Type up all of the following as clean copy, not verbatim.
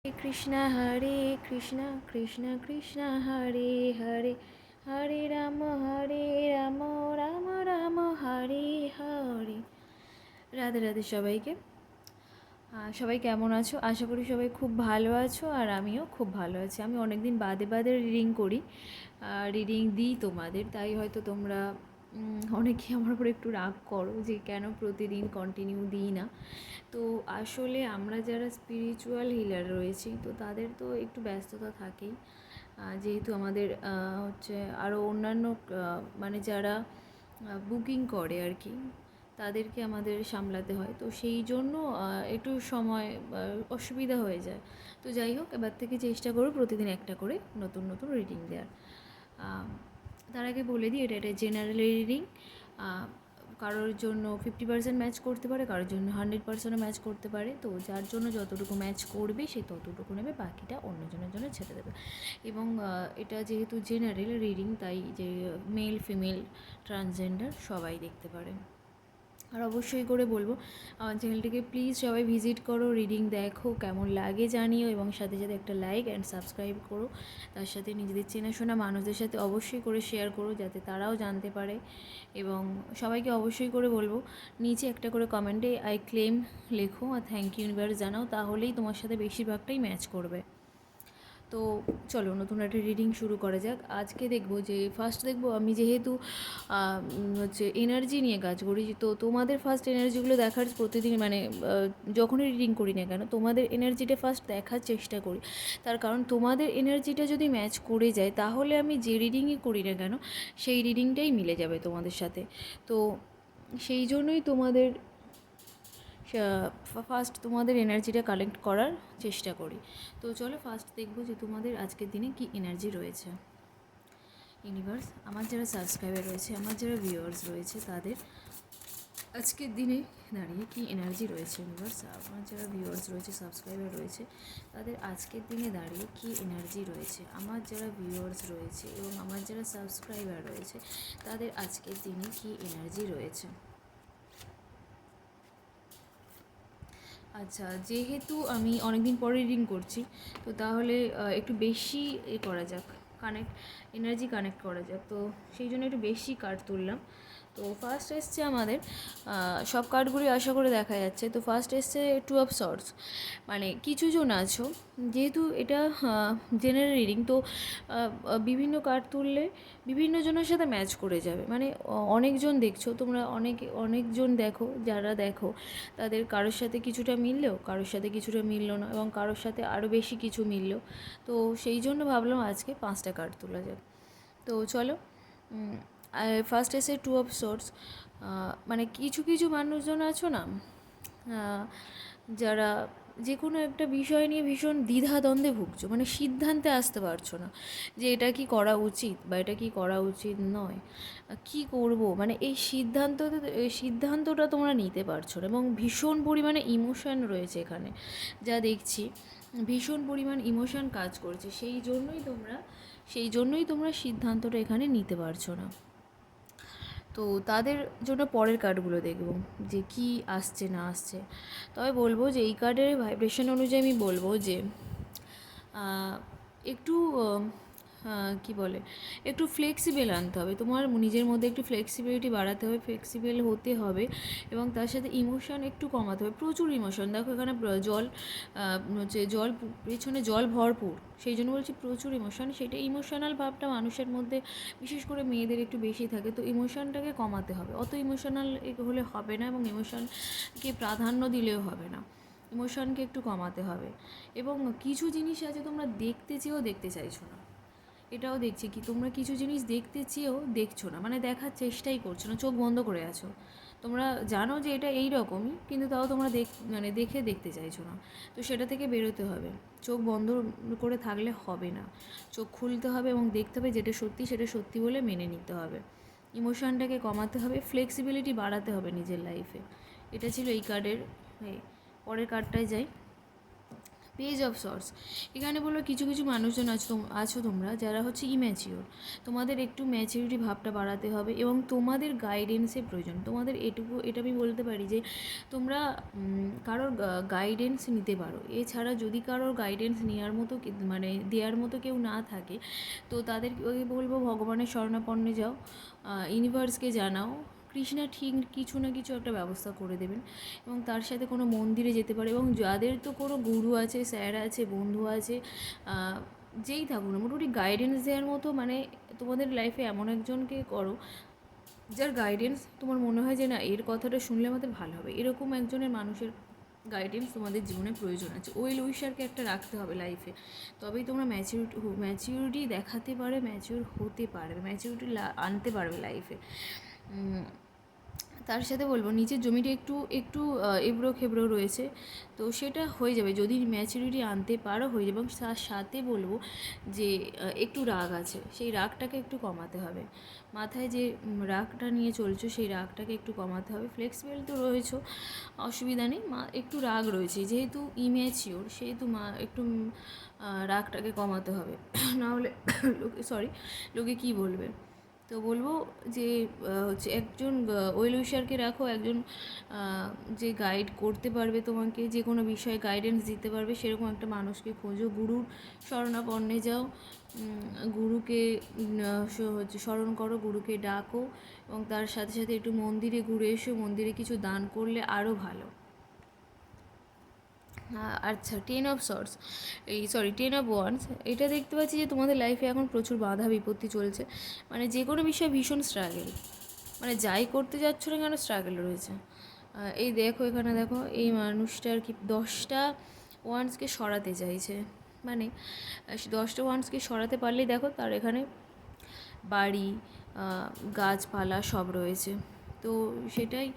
হরে কৃষ্ণ কৃষ্ণ কৃষ্ণ হরে হরে, হরে রাম রাম রাম হরে হরে। রাধে রাধে সবাইকে। সবাই কেমন আছো? আশা করি সবাই খুব ভালো আছো, আর আমিও খুব ভালো আছি। আমি অনেক দিন বাদে বাদে রিডিং করি, রিডিং দিই তোমাদের, তাই হয়তো তোমরা অনেকে আমার উপর একটু রাগ করো যে কেন প্রতিদিন কন্টিনিউ দিই না। তো আসলে আমরা যারা স্পিরিচুয়াল হিলার রয়েছি, তো তাদের তো একটু ব্যস্ততা থাকেই, যেহেতু আমাদের হচ্ছে আরও অন্যান্য মানে যারা বুকিং করে আর কি, তাদেরকে আমাদের সামলাতে হয়, তো সেই জন্য একটু সময় অসুবিধা হয়ে যায়। তো যাই হোক, এবার থেকে চেষ্টা করো প্রতিদিন একটা করে নতুন নতুন রিডিং দেওয়ার। তার আগে বলে দিই, এটা জেনারেল রিডিং। কারোর জন্য 50% ম্যাচ করতে পারে, কারোর জন্য 100%ও ম্যাচ করতে পারে। তো যার জন্য যতটুকু ম্যাচ করবে সে ততটুকু নেবে, বাকিটা অন্যজনের জন্য ছেড়ে দেবে। এবং এটা যেহেতু জেনারেল রিডিং, তাই যে মেল ফিমেল ট্রান্সজেন্ডার সবাই দেখতে পারে। আর অবশ্যই করে বলবো, আমার চ্যানেলটিকে প্লিজ সবাই ভিজিট করো, রিডিং দেখো, কেমন লাগে জানিও, এবং সাথে সাথে একটা লাইক অ্যান্ড সাবস্ক্রাইব করো। তার সাথে নিজেদের চেনাশোনা মানুষদের সাথে অবশ্যই করে শেয়ার করো, যাতে তারাও জানতে পারে। এবং সবাইকে অবশ্যই করে বলবো, নিচে একটা করে কমেন্টে আই ক্লেম লেখো আর থ্যাংক ইউ ইউনিভার্স জানাও, তাহলেই তোমার সাথে বেশিরভাগটাই ম্যাচ করবে। তো চলো নতুন একটা রিডিং শুরু করা যাক। আজকে দেখব যে ফার্স্ট দেখব, আমি যেহেতু হচ্ছে এনার্জি নিয়ে কাজ করি, তো তোমাদের ফার্স্ট এনার্জিগুলো দেখার প্রতিদিন, মানে যখনই রিডিং করি না কেন, তোমাদের এনার্জিটা ফার্স্ট দেখার চেষ্টা করি। তার কারণ তোমাদের এনার্জিটা যদি ম্যাচ করে যায়, তাহলে আমি যে রিডিংই করি না কেন সেই রিডিংটাই মিলে যাবে তোমাদের সাথে। তো সেই জন্যই তোমাদের ফার্স্ট তোমাদের এনার্জিটা কালেক্ট করার চেষ্টা করি। তো চলো ফার্স্ট দেখবো যে তোমাদের আজকের দিনে কি এনার্জি রয়েছে। ইউনিভার্স, আমার যারা সাবস্ক্রাইবার রয়েছে, আমার যারা ভিউয়ার্স রয়েছে, তাদের আজকের দিনে দাঁড়িয়ে কি এনার্জি রয়েছে। ইউনিভার্স, আমার যারা ভিউয়ার্স রয়েছে, সাবস্ক্রাইবার রয়েছে, তাদের আজকের দিনে দাঁড়িয়ে কি এনার্জি রয়েছে। আমার যারা ভিউয়ার্স রয়েছে এবং আমার যারা সাবস্ক্রাইবার রয়েছে, তাদের আজকের দিনে কি এনার্জি রয়েছে। আচ্ছা, যেহেতু আমি অনেকদিন পরে রিডিং করছি, তো তাহলে একটু বেশি করা যাক, কানেক্ট এনার্জি কানেক্ট করা যাক। তো সেই জন্য একটু বেশি কার্ড তুললাম। তো ফার্স্ট এসছে আমাদের, সব কার্ডগুলি আশা করে দেখা যাচ্ছে। তো ফার্স্ট এসছে 2 অফ সর্টস। মানে কিছু জন আছো, যেহেতু এটা জেনারেল রিডিং, তো বিভিন্ন কার্ড তুললে বিভিন্ন জনের সাথে ম্যাচ করে যাবে। মানে অনেকজন দেখছো তোমরা, অনেকজন দেখো, যারা দেখো তাদের কারোর সাথে কিছুটা মিললেও, কারোর সাথে কিছুটা মিললো না, এবং কারোর সাথে আরও বেশি কিছু মিললো। তো সেই জন্য ভাবলাম আজকে 5টা কার্ড তোলা যাক। তো চলো, ফার্স্ট এসে 2 অফ সোর্স। মানে কিছু কিছু মানুষজন আছো না, যারা যে কোনো একটা বিষয় নিয়ে ভীষণ দ্বিধাদ্বন্দ্বে ভুগছো, মানে সিদ্ধান্তে আসতে পারছো না যে এটা কি করা উচিত বা এটা কি করা উচিত নয়, কি করব। মানে এই সিদ্ধান্তটা তোমরা নিতে পারছো না, এবং ভীষণ পরিমাণে ইমোশন রয়েছে এখানে, যা দেখছি ভীষণ পরিমাণ ইমোশন কাজ করছে। সেই জন্যই তোমরা সিদ্ধান্তটা এখানে নিতে পারছো না। তো তাদের জন্য পরের কার্ডগুলো দেখব যে কি আসছে না আসছে। তবে বলবো যে এই কার্ডের ভাইব্রেশন অনুযায়ী আমি বলবো যে একটু কি বলে, একটু ফ্লেক্সিবল আনতে হবে, তোমার নিজের মধ্যে একটু ফ্লেক্সিবিলিটি বাড়াতে হবে, ফ্লেক্সিবল হতে হবে, এবং তার সাথে ইমোশন একটু কমাতে হবে। প্রচুর ইমোশন, দেখো এখানে জল হচ্ছে, জল পেছনে জল ভরপুর, সেই জন্য বলছি প্রচুর ইমোশন। সেটা ইমোশনাল ভাবটা মানুষের মধ্যে, বিশেষ করে মেয়েদের একটু বেশি থাকে, তো ইমোশনটাকে কমাতে হবে। অত ইমোশনাল হলে হবে না, এবং ইমোশনকে প্রাধান্য দিলেও হবে না, ইমোশনকে একটু কমাতে হবে। এবং কিছু জিনিস আছে তোমরা দেখতে চেয়েও দেখতে চাইছো না, এটাও দেখছি কি তোমরা কিছু জিনিস দেখতে চেয়েও দেখছো না, মানে দেখার চেষ্টাই করছো না, চোখ বন্ধ করে আছো। তোমরা জানো যে এটা এই রকমই, কিন্তু তাও তোমরা মানে দেখতে চাইছো না। তো সেটা থেকে বেরোতে হবে, চোখ বন্ধ করে থাকলে হবে না, চোখ খুলতে হবে এবং দেখতে হবে যেটা সত্যি সেটা সত্যি বলে মেনে নিতে হবে। ইমোশনটাকে কমাতে হবে, ফ্লেক্সিবিলিটি বাড়াতে হবে নিজের লাইফে। এটা ছিল এই কার্ডের। পরের কার্ডটায় যাই। পেজ অফ সর্স, এখানে বললো কিছু কিছু মানুষজন আছো তোমরা যারা হচ্ছে ইম্যাচিওর, তোমাদের একটু ম্যাচিউরিটি ভাবটা বাড়াতে হবে এবং তোমাদের গাইডেন্সের প্রয়োজন। তোমাদের এটা আমি বলতে পারি যে তোমরা কারোর গাইডেন্স নিতে পারো। এছাড়া যদি কারোর গাইডেন্স নেওয়ার মতো মানে দেওয়ার মতো কেউ না থাকে, তো তাদেরকে বলবো ভগবানের শরণাপন্নে যাও, ইউনিভার্সকে জানাও, কৃষ্ণা ঠিক কিছু না কিছু একটা ব্যবস্থা করে দেবেন। এবং তার সাথে কোনো মন্দিরে যেতে পারে, এবং যাদের তো কোনো গুরু আছে, স্যার আছে, বন্ধু আছে, যেই থাকুক না, মোটামুটি গাইডেন্স দেওয়ার মতো, মানে তোমাদের লাইফে এমন একজনকে করো যার গাইডেন্স তোমার মনে হয় যে না এর কথাটা শুনলে আমাদের ভালো হবে, এরকম একজনের মানুষের গাইডেন্স তোমাদের জীবনে প্রয়োজন আছে। ওয়েল উইশারকে একটা রাখতে হবে লাইফে, তবেই তোমরা ম্যাচিউরিটি দেখাতে পারবে, ম্যাচিউর হতে পারবে, ম্যাচিউরিটি আনতে পারবে লাইফে। তার সাথে বলবো নিচের জমিটা একটু একটু এবড়ো খেবড়ো রয়েছে, তো সেটা হয়ে যাবে যদি ম্যাচুরিটি আনতে পারো, হয়ে যাবে। এবং তার সাথে বলবো যে একটু রাগ আছে, সেই রাগটাকে একটু কমাতে হবে। মাথায় যে রাগটা নিয়ে চলছো সেই রাগটাকে একটু কমাতে হবে। ফ্লেক্সিবল তো রয়েছো, অসুবিধা নেই, একটু রাগ রয়েছে, যেহেতু ইম্যাচিওর সেহেতু একটু রাগটাকে কমাতে হবে, নাহলে লোকে কী বলবে। তো বলবো যে হচ্ছে একজন ওয়েল উইশারকে রাখো, একজন যে গাইড করতে পারবে তোমাকে, যে কোনো বিষয়ে গাইডেন্স দিতে পারবে সেরকম একটা মানুষকে খোঁজো। গুরুর শরণাপন্নে যাও, গুরুকে হচ্ছে স্মরণ করো, গুরুকে ডাকো, এবং তার সাথে সাথে একটু মন্দিরে ঘুরে এসো, মন্দিরে কিছু দান করলে আরও ভালো। আচ্ছা, 10 অফ ওয়ান্স, এটা দেখতে পাচ্ছি যে তোমাদের লাইফে এখন প্রচুর বাধা বিপত্তি চলছে, মানে যে কোনো বিষয়ে ভীষণ স্ট্রাগল, মানে যাই করতে যাচ্ছ না কেন স্ট্রাগল রয়েছে। এই দেখো এখানে দেখো এই মানুষটা আর কি 10টা ওয়ান্সকে সরাতে চাইছে, মানে 10টা ওয়ান্সকে সরাতে পারলেই দেখো তার এখানে বাড়ি, গাছপালা সব রয়েছে। তো সেটাই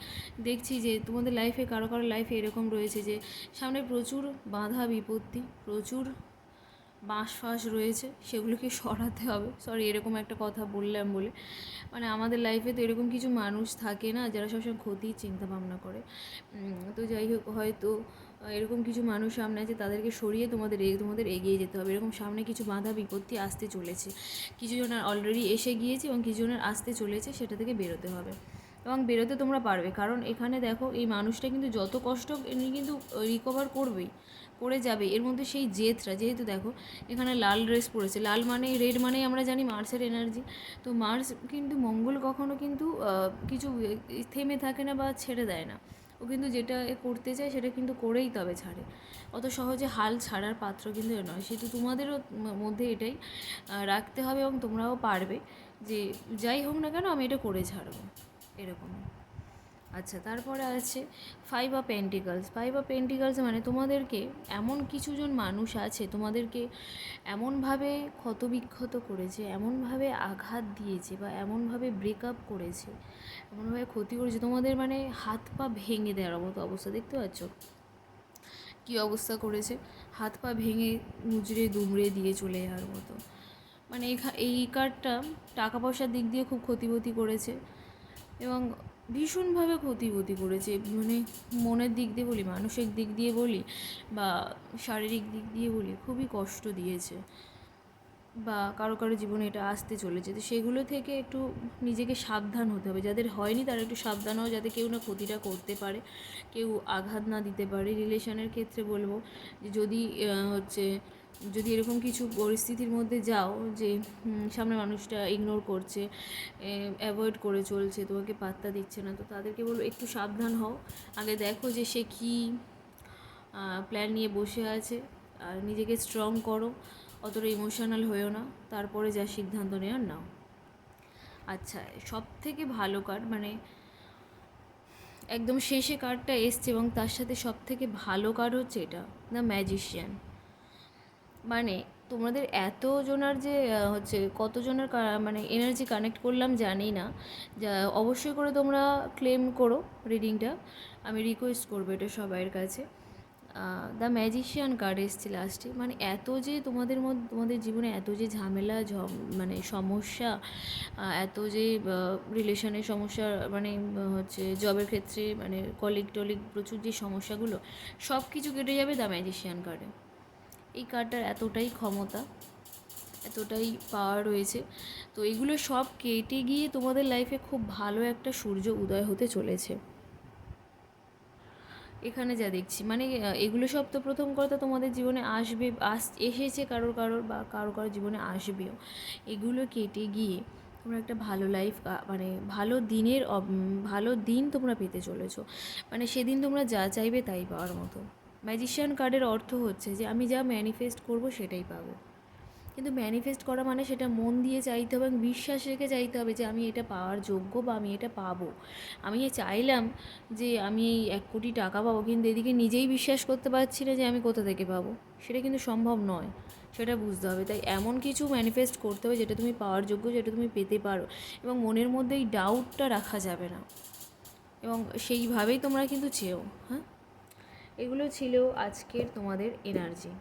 দেখছি যে তোমাদের লাইফে কারো কারো লাইফে এরকম রয়েছে যে সামনে প্রচুর বাধা বিপত্তি, প্রচুর বাঁশ ফাঁস রয়েছে, সেগুলোকে সরাতে হবে। এরকম একটা কথা বললাম বলে, মানে আমাদের লাইফে তো এরকম কিছু মানুষ থাকে না যারা সবসময় ক্ষতির চিন্তা ভাবনা করে। তো যাই হোক, হয়তো এরকম কিছু মানুষ সামনে আছে, তাদেরকে সরিয়ে তোমাদের এগিয়ে যেতে হবে। এরকম সামনে কিছু বাধা বিপত্তি আসতে চলেছে, কিছু জনের অলরেডি এসে গিয়েছে এবং কিছু জনের আসতে চলেছে, সেটা থেকে বেরোতে হবে এবং বেরোতে তোমরা পারবে। কারণ এখানে দেখো এই মানুষটা কিন্তু যত কষ্ট এমনি কিন্তু রিকভার করবেই, করে যাবে। এর মধ্যে সেই জেদটা, যেহেতু দেখো এখানে লাল ড্রেস পরেছে, লাল মানে রেড মানেই আমরা জানি মার্সের এনার্জি। তো মার্স কিন্তু, মঙ্গল কখনো কিন্তু কিছু থেমে থাকে না বা ছেড়ে দেয় না, ও কিন্তু যেটা করতে চায় সেটা কিন্তু করেই তবে ছাড়ে, অত সহজে হাল ছাড়ার পাত্র কিন্তু নয়। সেহেতু তোমাদেরও মধ্যে এটাই রাখতে হবে এবং তোমরাও পারবে যে যাই হোক না কেন আমি এটা করে ছাড়বো, এরকম। আচ্ছা, তারপরে আছে 5 অফ পেন্টিকালস মানে তোমাদেরকে এমন কিছুজন মানুষ আছে, তোমাদেরকে এমনভাবে ক্ষতবিক্ষত করেছে, এমনভাবে আঘাত দিয়েছে বা এমনভাবে ব্রেকআপ করেছে, এমনভাবে ক্ষতি করেছে, তোমাদের মানে হাত পা ভেঙে দেওয়ার মতো অবস্থা। দেখতে পাচ্ছ কী অবস্থা করেছে, হাত পা ভেঙে মুচড়ে দুমড়ে দিয়ে চলে যাওয়ার মতো। মানে এই কার্ডটা টাকা পয়সার দিক দিয়ে খুব ক্ষতিপতি করেছে এবং ভীষণভাবে ক্ষতিপতি করেছে, মানে মনের দিক দিয়ে বলি, মানসিক দিক দিয়ে বলি বা শারীরিক দিক দিয়ে বলি, খুবই কষ্ট দিয়েছে বা কারো কারো জীবনে এটা আসতে চলেছে। তো সেগুলো থেকে একটু নিজেকে সাবধান হতে হবে। যাদের হয়নি তারা একটু সাবধান হও, যাতে কেউ না ক্ষতিটা করতে পারে, কেউ আঘাত না দিতে পারে। রিলেশনের ক্ষেত্রে বলবো যে যদি এরকম কিছু পরিস্থিতির মধ্যে যাও যে সামনে মানুষটা ইগনোর করছে, অ্যাভয়েড করে চলছে, তোমাকে পাত্তা দিচ্ছে না, তো তাদেরকে বলবো একটু সাবধান হও। আগে দেখো যে সে কী প্ল্যান নিয়ে বসে আছে, আর নিজেকে স্ট্রং করো, অতটা ইমোশনাল হয়েও না, তারপরে যা সিদ্ধান্ত নেওয়ার নাও। আচ্ছা, সব থেকে ভালো কার্ড, মানে একদম শেষে কার্ডটা এসছে এবং তার সাথে সব থেকে ভালো কার্ড হচ্ছে এটা, দ্য ম্যাজিশিয়ান। মানে তোমাদের এতজনের যে কতজনের মানে এনার্জি কানেক্ট করলাম জানি না, যা অবশ্যই করে তোমরা ক্লেম করো রিডিংটা, আমি রিকোয়েস্ট করবো এটা সবাইয়ের কাছে। দ্য ম্যাজিশিয়ান কার্ড এসছে লাস্টে, মানে এত যে তোমাদের জীবনে এত যে ঝামেলা, মানে সমস্যা, এত যে রিলেশনের সমস্যা, মানে জবের ক্ষেত্রে, মানে কলিগ টলিগ প্রচুর যে সমস্যাগুলো, সব কিছু কেটে যাবে দ্য ম্যাজিশিয়ান কার্ডে। এই কার্ডটার এতটাই ক্ষমতা, এতটাই পাওয়ার রয়েছে। তো এগুলো সব কেটে গিয়ে তোমাদের লাইফে খুব ভালো একটা সূর্য উদয় হতে চলেছে এখানে যা দেখছি। মানে এগুলো সব তো প্রথম কথা তোমাদের জীবনে আসবে, এসেছে কারোর কারোর, বা কারো কারোর জীবনে আসবেও। এগুলো কেটে গিয়ে তোমরা একটা ভালো লাইফ, মানে ভালো দিনের ভালো দিন তোমরা পেতে চলেছো। মানে সেদিন তোমরা যা চাইবে তাই পাওয়ার মতো। ম্যাজিশিয়ান কার্ডের অর্থ হচ্ছে যে আমি যা ম্যানিফেস্ট করব সেটাই পাবো। কিন্তু ম্যানিফেস্ট করা মানে সেটা মন দিয়ে চাইতে হবে এবং বিশ্বাস রেখে চাইতে হবে যে আমি এটা পাওয়ার যোগ্য বা আমি এটা পাবো। আমি চাইলাম যে আমি এই 1 কোটি টাকা পাবো, কিন্তু এদিকে নিজেই বিশ্বাস করতে পারছি না যে আমি কোথা থেকে পাবো। সেটা কিন্তু সম্ভব নয়, সেটা বুঝতে হবে। তাই এমন কিছু ম্যানিফেস্ট করতে হবে যেটা তুমি পাওয়ার যোগ্য, যেটা তুমি পেতে পারো, এবং মনের মধ্যে এই ডাউটটা রাখা যাবে না, এবং সেইভাবেই তোমরা কিন্তু চেও। হ্যাঁ, এগুলো ছিল আজকের তোমাদের এনার্জি।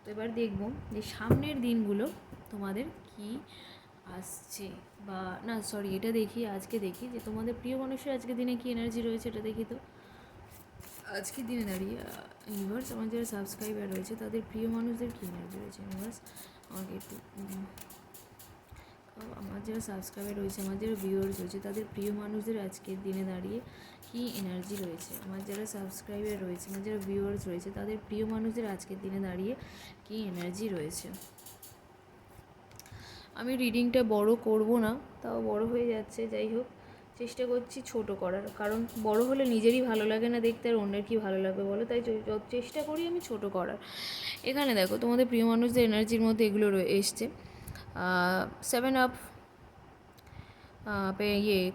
তো এবার দেখব যে সামনের দিনগুলো তোমাদের কি আসছে, বা না সরি, এটা দেখি, আজকে দেখি যে তোমাদের প্রিয় মানুষের আজকে দিনে কি এনার্জি রয়েছে, এটা দেখি। তো আজকের দিনে দাঁড়িয়ে ইউনিভার্স, আমার যারা সাবস্ক্রাইবার রয়েছে তাদের প্রিয় মানুষদের কী এনার্জি রয়েছে। ইউনিভার্স আমাকে একটু, আমার যারা সাবস্ক্রাইবার রয়েছে, আমার যারা ভিউয়ার্স রয়েছে, তাদের প্রিয় মানুষদের আজকের দিনে দাঁড়িয়ে কী এনার্জি রয়েছে। আমার যারা সাবস্ক্রাইবার রয়েছে, আমার যারা ভিউয়ার্স রয়েছে, তাদের প্রিয় মানুষদের আজকের দিনে দাঁড়িয়ে কী এনার্জি রয়েছে। আমি রিডিংটা বড় করব না, তাও বড় হয়ে যাচ্ছে। যাই হোক, চেষ্টা করছি ছোট করার, কারণ বড় হলে নিজেরই ভালো লাগে না দেখতে, আর অন্যের কী ভালো লাগবে বলো। তাই চেষ্টা করি আমি ছোট করার। এখানে দেখো তোমাদের প্রিয় মানুষদের এনার্জির মধ্যে এগুলো এসছে। 7 আপ,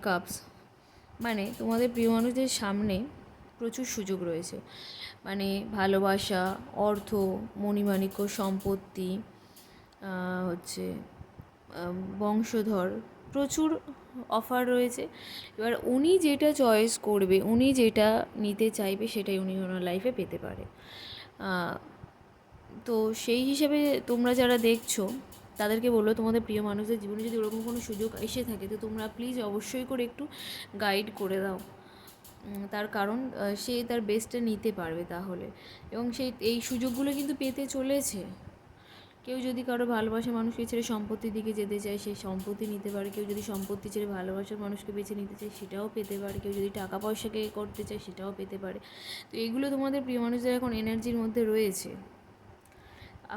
কাপস, মানে তোমাদের প্রিয় মানুষদের সামনে প্রচুর সুযোগ রয়েছে। মানে ভালোবাসা, অর্থ, মণিমাণিক্য, সম্পত্তি, হচ্ছে বংশধর, প্রচুর অফার রয়েছে। এবার উনি যেটা চয়েস করবে, উনি যেটা নিতে চাইবে, সেটাই উনি ওনার লাইফে পেতে পারে। তো সেই হিসেবে তোমরা যারা দেখছো তাদেরকে বললো তোমাদের প্রিয় মানুষদের জীবনে যদি ওরকম কোনো সুযোগ এসে থাকে, তো তোমরা প্লিজ অবশ্যই করে একটু গাইড করে দাও। তার কারণ সে তার বেস্টটা নিতে পারবে তাহলে, এবং এই সুযোগগুলো কিন্তু পেতে চলেছে। কেউ যদি কারো ভালোবাসার মানুষকে ছেড়ে সম্পত্তির দিকে যেতে চায়, সেই সম্পত্তি নিতে পারে। কেউ যদি সম্পত্তি ছেড়ে ভালোবাসার মানুষকে বেছে নিতে চায়, সেটাও পেতে পারে। কেউ যদি টাকা পয়সাকে করতে চায়, সেটাও পেতে পারে। তো এগুলো তোমাদের প্রিয় মানুষদের এখন এনার্জির মধ্যে রয়েছে।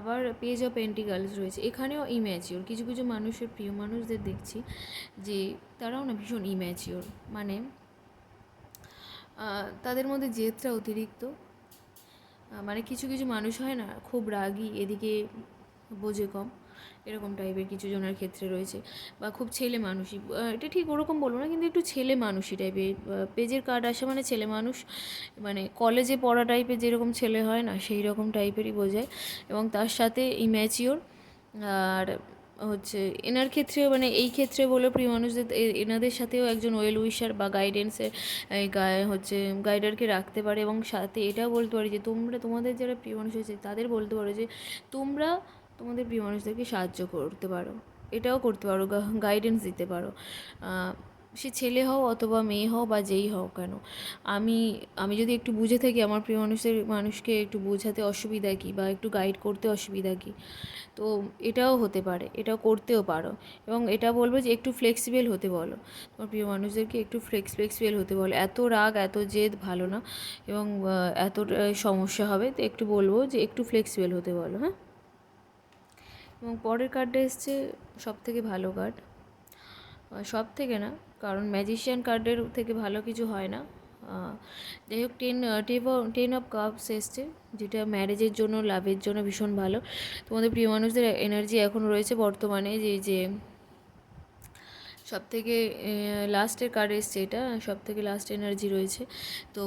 আবার পেজ অফ পেন্টিকালস রয়েছে, এখানেও ইম্যাচিওর। কিছু কিছু মানুষের প্রিয় মানুষদের দেখছি যে তারাও না ভীষণ ইম্যাচিওর, মানে তাদের মধ্যে জেদটা অতিরিক্ত। মানে কিছু কিছু মানুষ হয় না, খুব রাগী, এদিকে বোঝে কম, এরকম টাইপের কিছু জনের ক্ষেত্রে রয়েছে। বা খুব ছেলে মানুষই, এটা ঠিক ওরকম বলবো না, কিন্তু একটু ছেলে মানুষই টাইপের। পেজের কার্ড আসে মানে ছেলে মানুষ, মানে কলেজে পড়া টাইপের যেরকম ছেলে হয় না, সেই রকম টাইপেরই বোঝায়। এবং তার সাথে ইম্যাচিওর। আর হচ্ছে এনার ক্ষেত্রে, মানে এই ক্ষেত্রে বলে প্রিয় মানুষদের, এনাদের সাথেও একজন ওয়েল উইশার বা গাইডেন্সের গাইডারকে রাখতে পারে। এবং সাথে এটাও বলতে পারি যে তোমরা তোমাদের যারা প্রিয় মানুষ আছে তাদের বলতে পারো যে তোমরা তোমাদের প্রিয় মানুষদেরকে সাহায্য করতে পারো, এটাও করতে পারো, গাইডেন্স দিতে পারো। সে ছেলে হও অথবা মেয়ে হও বা যেই হও কেন, আমি আমি যদি একটু বুঝে থাকি আমার প্রিয় মানুষকে একটু বোঝাতে অসুবিধা কী, বা একটু গাইড করতে অসুবিধা কী, তো এটাও হতে পারে, এটাও করতেও পারো। এবং এটা বলবো যে একটু ফ্লেক্সিবল হতে বলো, তোমার প্রিয় মানুষদেরকে একটু ফ্লেক্সিবল হতে বলো। এত রাগ, এত জেদ ভালো না, এবং এত সমস্যা হবে। তো একটু বলবো যে একটু ফ্লেক্সিবল হতে বলো। হ্যাঁ, এবং পরের কার্ডটা এসছে সব থেকে ভালো কার্ড, সব থেকে না, কারণ ম্যাজিশিয়ান কার্ডের থেকে ভালো কিছু হয় না। যাই হোক, 10 অফ কাপস এসছে, যেটা ম্যারেজের জন্য, লাভের জন্য ভীষণ ভালো। তোমাদের প্রিয় মানুষদের এনার্জি এখন রয়েছে বর্তমানে যে সব থেকে লাস্টের কার্ড এসছে, এটা সব থেকে লাস্ট এনার্জি রয়েছে। তো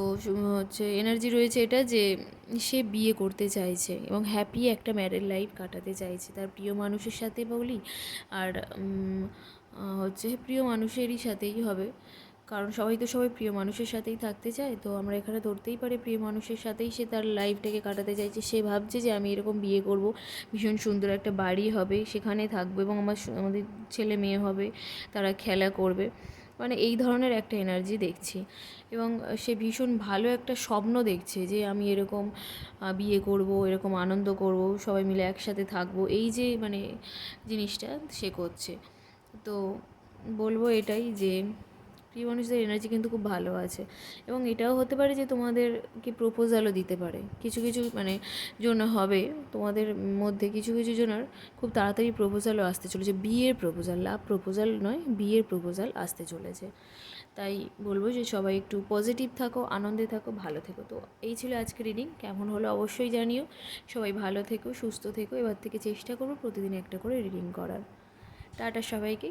হচ্ছে এনার্জি রয়েছে এটা যে সে বিয়ে করতে চাইছে এবং হ্যাপি একটা ম্যারেড লাইফ কাটাতে চাইছে তার প্রিয় মানুষের সাথে বলি। আর হচ্ছে প্রিয় মানুষেরই সাথেই হবে, কারণ সবাই তো সবাই প্রিয় মানুষের সাথেই থাকতে চায়। তো আমরা এখানে ধরতেই পারি প্রিয় মানুষের সাথেই সে তার লাইফটাকে কাটাতে চাইছে। সে ভাবছে যে আমি এরকম বিয়ে করব, ভীষণ সুন্দর একটা বাড়ি হবে, সেখানে থাকবো, এবং আমাদের ছেলে মেয়ে হবে, তারা খেলা করবে। মানে এই ধরনের একটা এনার্জি দেখছি। এবং সে ভীষণ ভালো একটা স্বপ্ন দেখছে যে আমি এরকম বিয়ে করব, এরকম আনন্দ করব, সবাই মিলে একসাথে থাকবো, এই যে মানে জিনিসটা সে করছে। তো বলবো এটাই যে প্রিয় মানুষদের এনার্জি কিন্তু খুব ভালো আছে। এবং এটাও হতে পারে যে তোমাদেরকে প্রপোজালও দিতে পারে কিছু কিছু মানে জন্য হবে, তোমাদের মধ্যে কিছু কিছু জনের খুব তাড়াতাড়ি প্রপোজালও আসতে চলেছে, বিয়ের প্রপোজাল, লাভ প্রপোজাল নয়, বিয়ের প্রপোজাল আসতে চলেছে। তাই বলবো যে সবাই একটু পজিটিভ থাকো, আনন্দে থাকো, ভালো থেকো। তো এই ছিল আজকে রিডিং, কেমন হলো অবশ্যই জানিও। সবাই ভালো থেকো, সুস্থ থেকো। এবার থেকে চেষ্টা করবো প্রতিদিন একটা করে রিডিং করার। টাটা সবাইকে।